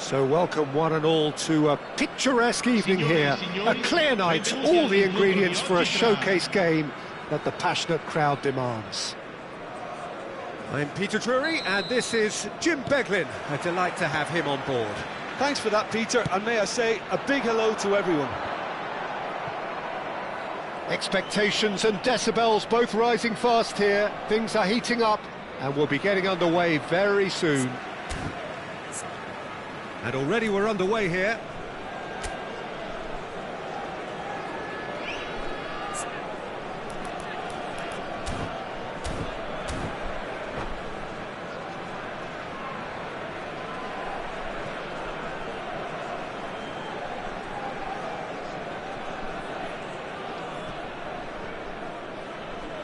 So welcome one and all to a picturesque evening here, a clear night, all the ingredients for a showcase game that the passionate crowd demands. I'm Peter Drury and this is Jim Beglin. A delight to have him on board. Thanks for that, Peter, and may I say a big hello to everyone. Expectations and decibels both rising fast here. Things are heating up and we'll be getting underway very soon. And already we're underway here.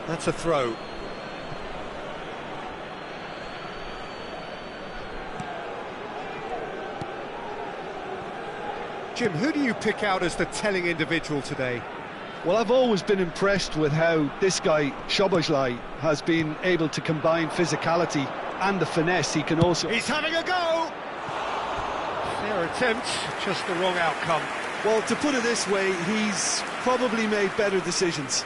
That's a throw. Jim, who do you pick out as the telling individual today? Well, I've always been impressed with how this guy, Szoboszlai, has been able to combine physicality and the finesse he can also... He's having a go! Fair attempt, just the wrong outcome. Well, to put it this way, he's probably made better decisions.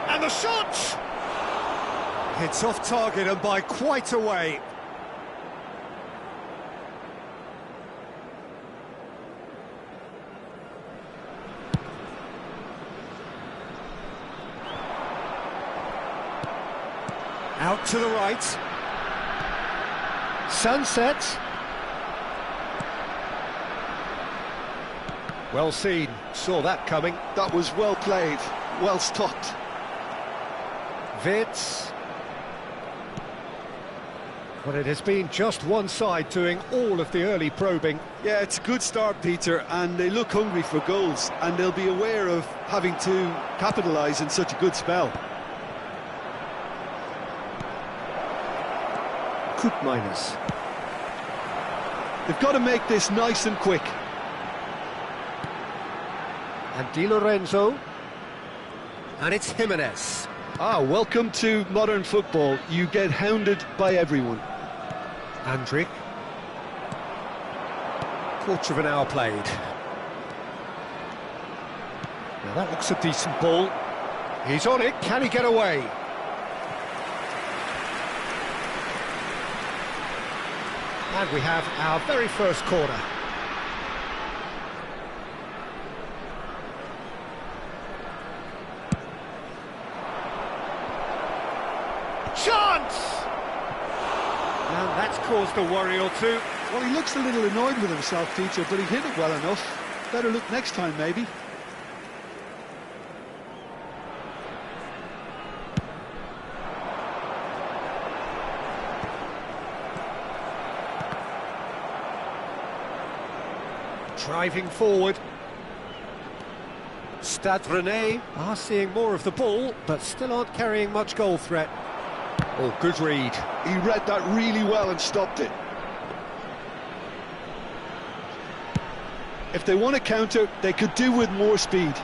And the shot! It's off target and by quite a way. Out to the right. Sunset. Well seen, saw that coming. That was well played, well stopped. Wits. But it has been just one side doing all of the early probing. Yeah, it's a good start, Peter, and they look hungry for goals, and they'll be aware of having to capitalise in such a good spell. Minus. They've got to make this nice and quick. And Di Lorenzo. And it's Jimenez. Ah, welcome to modern football. You get hounded by everyone. Andrick. Quarter of an hour played. Now that looks a decent ball. He's on it. Can he get away? And we have our very first corner. Chance! And that's caused a worry or two. Well, he looks a little annoyed with himself, Peter, but he hit it well enough. Better look next time, maybe. Driving forward. Stade Rennais are seeing more of the ball, but still aren't carrying much goal threat. Oh, good read. He read that really well and stopped it. If they want to counter, they could do with more speed.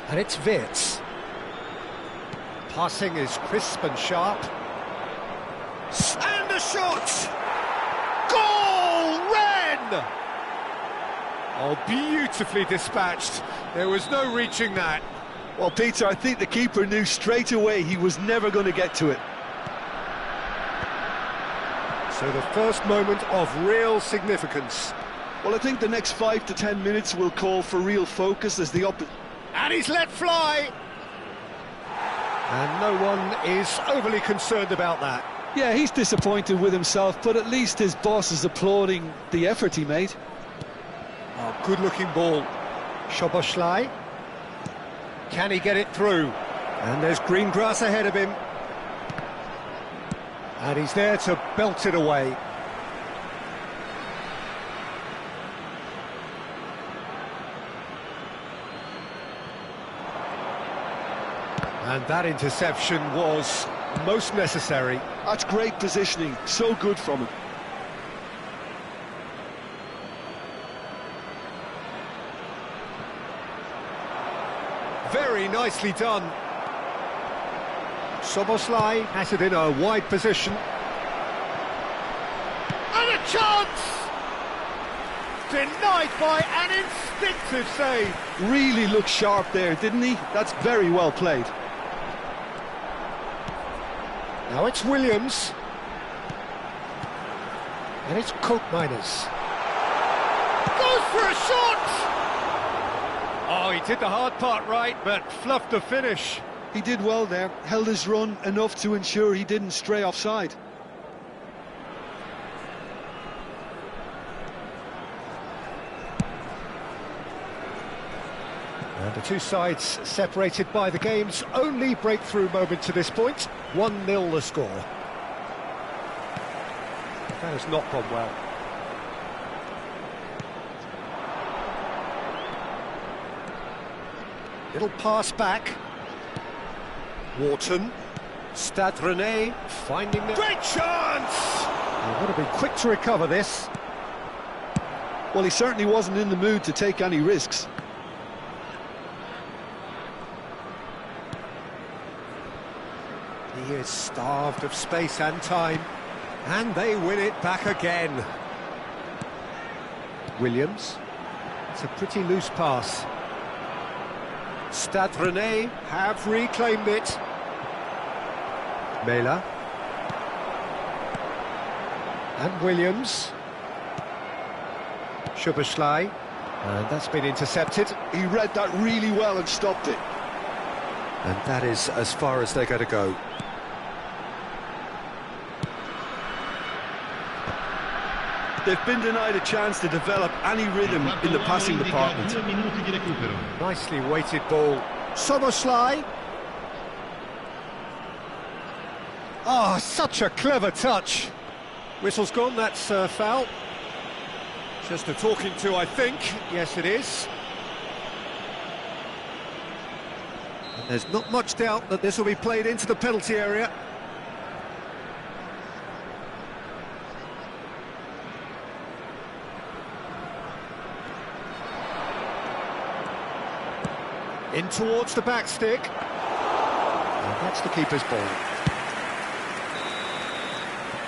And it's Wits. Passing is crisp and sharp. And the shot! Goal! Ren! Oh, beautifully dispatched. There was no reaching that. Well, Peter, I think the keeper knew straight away he was never going to get to it. So the first moment of real significance. Well, I think the next 5 to 10 minutes will call for real focus as the And he's let fly! And no one is overly concerned about that. Yeah, he's disappointed with himself, but at least his boss is applauding the effort he made. Oh, good-looking ball. Szoboszlai. Can he get it through? And there's green grass ahead of him. And he's there to belt it away. And that interception was most necessary. That's great positioning, so good from him. Very nicely done. Soboslai has it in a wide position. And a chance! Denied by an instinctive save. Really looked sharp there, didn't he? That's very well played. Now it's Williams. And it's Koopmeiners. Goes for a shot! Oh, he did the hard part right, but fluffed the finish. He did well there, held his run enough to ensure he didn't stray offside. And the two sides separated by the game's only breakthrough moment to this point. 1-0 the score. That has not gone well. Little pass back. Wharton. Stade Rennais finding the... Great chance! He would have been quick to recover this. Well, he certainly wasn't in the mood to take any risks. He is starved of space and time. And they win it back again. Williams. It's a pretty loose pass. Stade Rennais have reclaimed it. Mela. And Williams. Szoboszlai. And that's been intercepted. He read that really well and stopped it. And that is as far as they're going to go. They've been denied a chance to develop any rhythm in the passing department. Nicely weighted ball. Szoboszlai. Oh, such a clever touch. Whistle's gone, that's foul. Just a talking to, I think. Yes, it is. And there's not much doubt that this will be played into the penalty area. In towards the back stick. And that's the keeper's ball.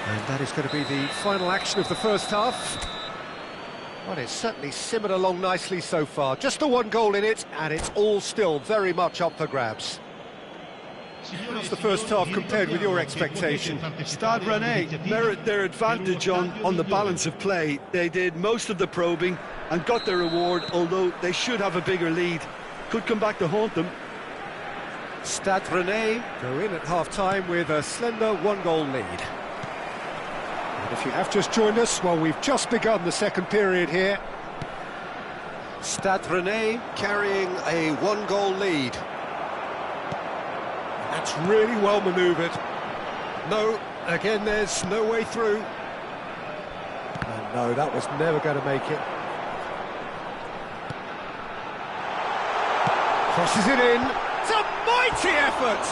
And that is going to be the final action of the first half. Well, it's certainly simmered along nicely so far. Just the one goal in it, and it's all still very much up for grabs. How's the first half compared with your expectation? Stade Rennais merit their advantage on the balance of play. They did most of the probing and got their reward, although they should have a bigger lead. Could come back to haunt them. Stade Rennais go in at half-time with a slender one-goal lead. And if you have just joined us, well, we've just begun the second period here. Stade Rennais carrying a one-goal lead. That's really well manoeuvred. No, again, there's no way through. And no, that was never going to make it. Crosses it in. It's a mighty effort!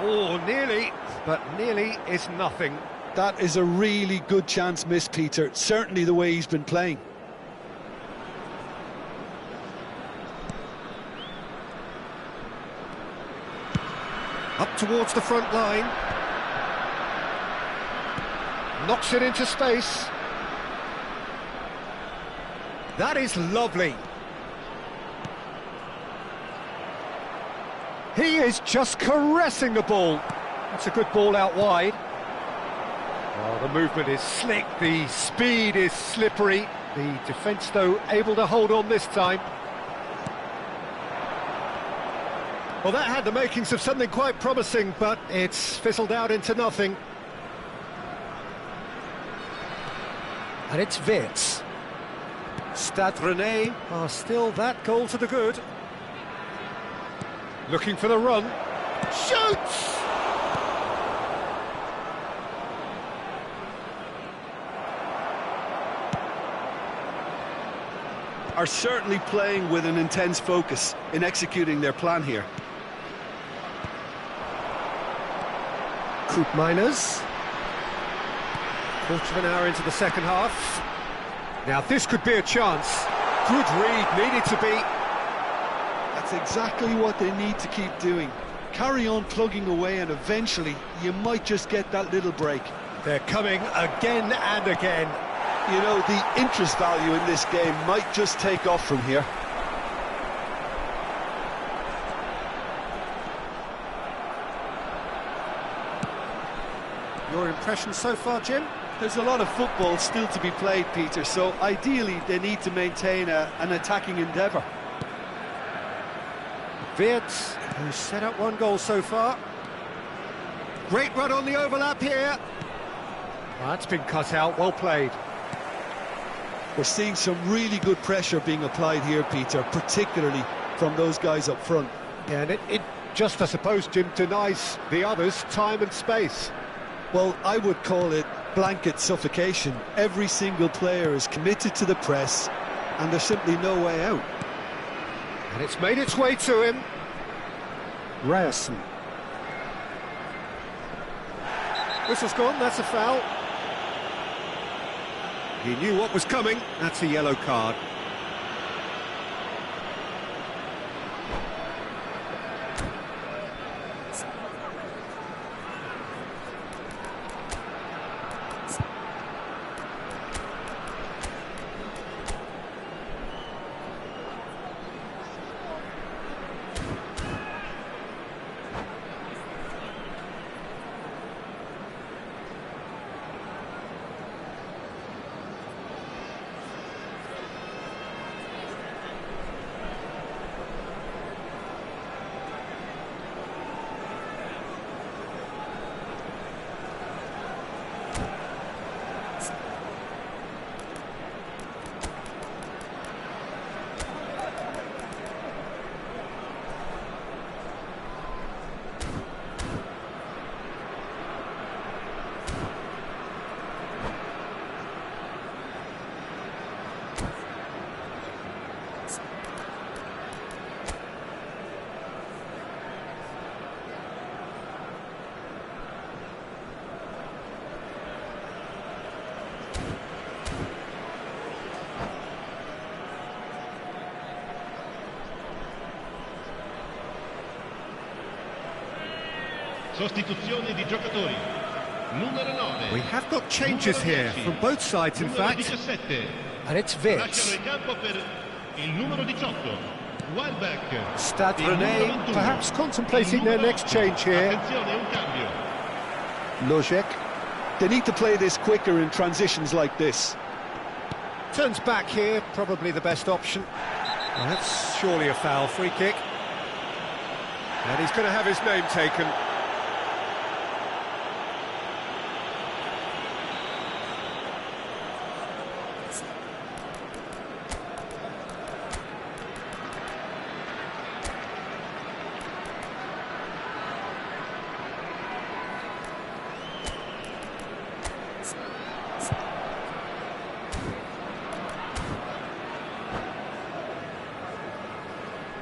Oh, nearly, but nearly is nothing. That is a really good chance missed, Peter. Certainly the way he's been playing. Up towards the front line. Knocks it into space. That is lovely. He is just caressing the ball. That's a good ball out wide. Oh, the movement is slick, the speed is slippery. The defence, though, able to hold on this time. Well, that had the makings of something quite promising, but it's fizzled out into nothing. And it's Wirtz. Stade Rennais are still that goal to the good. Looking for the run. Shoots! Are certainly playing with an intense focus in executing their plan here. Miners. Quarter of an hour into the second half. Now this could be a chance. Good read, needed to be. That's exactly what they need to keep doing. Carry on plugging away and eventually you might just get that little break. They're coming again and again. You know, the interest value in this game might just take off from here. Your impression so far, Jim? There's a lot of football still to be played, Peter, so ideally they need to maintain an attacking endeavour. Wirtz, who's set up one goal so far. Great run on the overlap here. Well, that's been cut out, well played. We're seeing some really good pressure being applied here, Peter, particularly from those guys up front. Yeah, and it just, I suppose, Jim, denies the others time and space. Well, I would call it blanket suffocation. Every single player is committed to the press, and there's simply no way out. And it's made its way to him. Ryerson. Whistle's gone, that's a foul. He knew what was coming, that's a yellow card. Sostituzione di giocatori. Numero 9. We have got changes here from both sides, in fact. 17. And it's Wirtz. Lasciano il campo per il numero 18. Welbeck. Stade Il numero Rennais 21. perhaps contemplating their next change here. Attenzione, un cambio. Lojek. They need to play this quicker in transitions like this. Turns back here, probably the best option. Well, that's surely a foul, free kick. And he's going to have his name taken.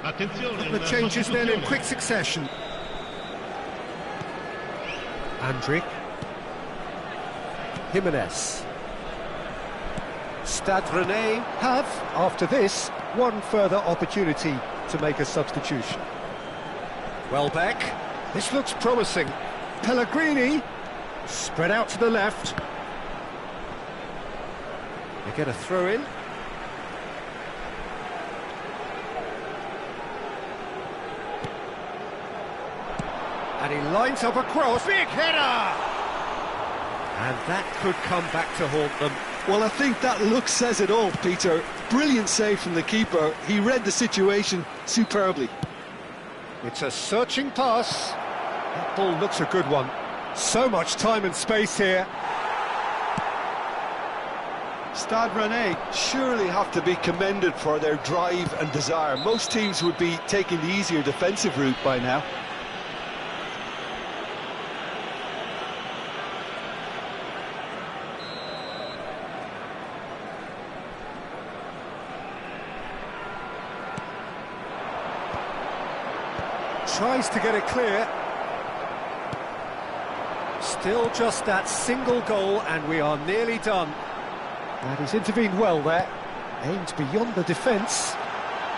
Attenzione, The una changes then in sostituzione. quick succession. Andrić. Jimenez. Stade Rennais have, after this, one further opportunity to make a substitution. Welbeck. This looks promising. Pellegrini. Spread out to the left. They get a throw in. And he lines up a cross. Big header! And that could come back to haunt them. Well, I think that look says it all, Peter. Brilliant save from the keeper. He read the situation superbly. It's a searching pass. That ball looks a good one. So much time and space here. Stade Rennais surely have to be commended for their drive and desire. Most teams would be taking the easier defensive route by now. Tries to get it clear. Still just that single goal, and we are nearly done. And he's intervened well there. Aimed beyond the defence.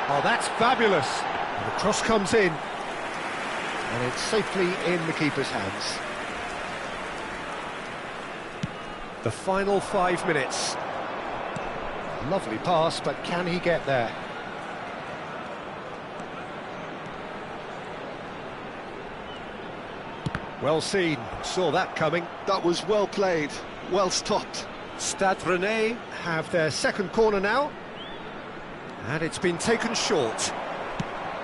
Oh, that's fabulous. And the cross comes in. And it's safely in the keeper's hands. The final 5 minutes. Lovely pass, but can he get there? Well seen, saw that coming. That was well played, well stopped. Stade Rennais have their second corner now. And it's been taken short.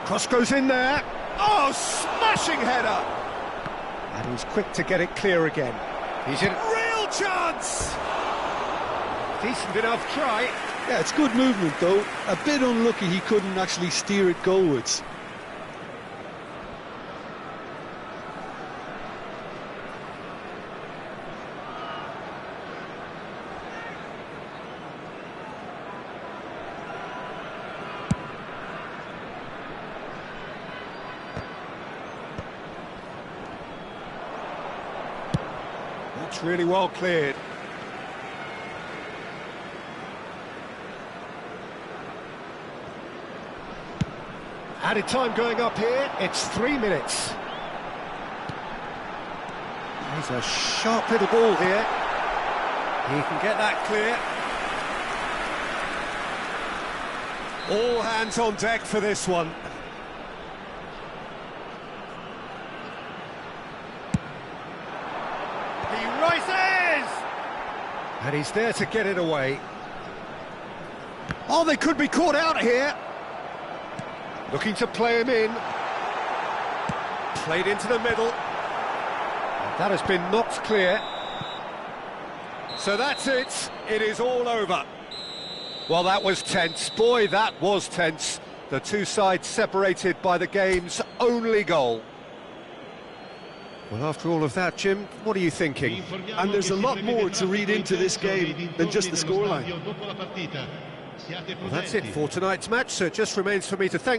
Cross goes in there. Oh, smashing header! And he's quick to get it clear again. He's in real chance! Decent enough try. Yeah, it's good movement though. A bit unlucky he couldn't actually steer it goalwards. That's really well cleared. Added time going up here, it's 3 minutes. There's a sharp little ball here. He can get that clear. All hands on deck for this one. He rises! And he's there to get it away. Oh, they could be caught out here. Looking to play him in. Played into the middle. And that has been knocked clear. So that's it. It is all over. Well, that was tense. Boy, that was tense. The two sides separated by the game's only goal. Well, after all of that, Jim, what are you thinking? And there's a lot more to read into this game than just the scoreline. Well, that's it for tonight's match, so it just remains for me to thank